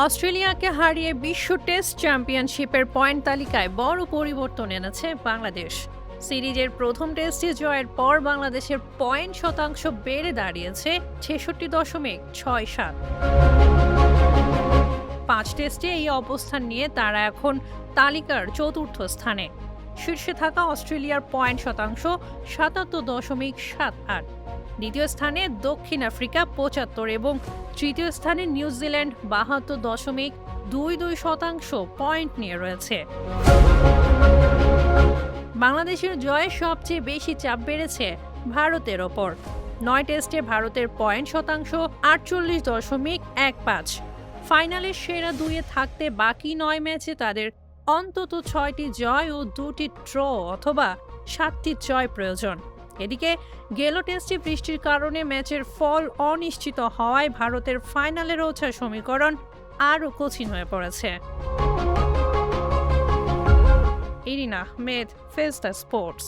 অস্ট্রেলিয়াকে হারিয়ে বিশ্ব টেস্ট চ্যাম্পিয়নশিপের পয়েন্ট তালিকায় বড় পরিবর্তন এনেছে বাংলাদেশ। সিরিজের প্রথম টেস্টে জয়ের পর বাংলাদেশের পয়েন্ট শতাংশ বেড়ে দাঁড়িয়েছে 66.67। 5 টেস্টে এই অবস্থান নিয়ে তারা এখন তালিকার চতুর্থ স্থানে। শীর্ষে থাকা অস্ট্রেলিয়ার পয়েন্ট শতাংশ 77.78। দ্বিতীয় স্থানে দক্ষিণ আফ্রিকা 75 এবং তৃতীয় স্থানে নিউজিল্যান্ড 72.22% পয়েন্ট নিয়ে রয়েছে। বাংলাদেশের জয়ে সবচেয়ে বেশি চাপ বেড়েছে ভারতের ওপর। 9 টেস্টে ভারতের পয়েন্ট শতাংশ 48.15। ফাইনালে সেরা দুইয়ে থাকতে বাকি 9 ম্যাচে তাদের অন্তত 6টি জয় ও 2টি ড্র অথবা 7টি জয় প্রয়োজন। এদিকে গেল টেস্টে বৃষ্টির কারণে ম্যাচের ফল অনিশ্চিত হওয়ায় ভারতের ফাইনালে ওঠার সমীকরণ আরও কঠিন হয়ে পড়েছে। ইরিনা আহমেদ, ফেজদা স্পোর্টস।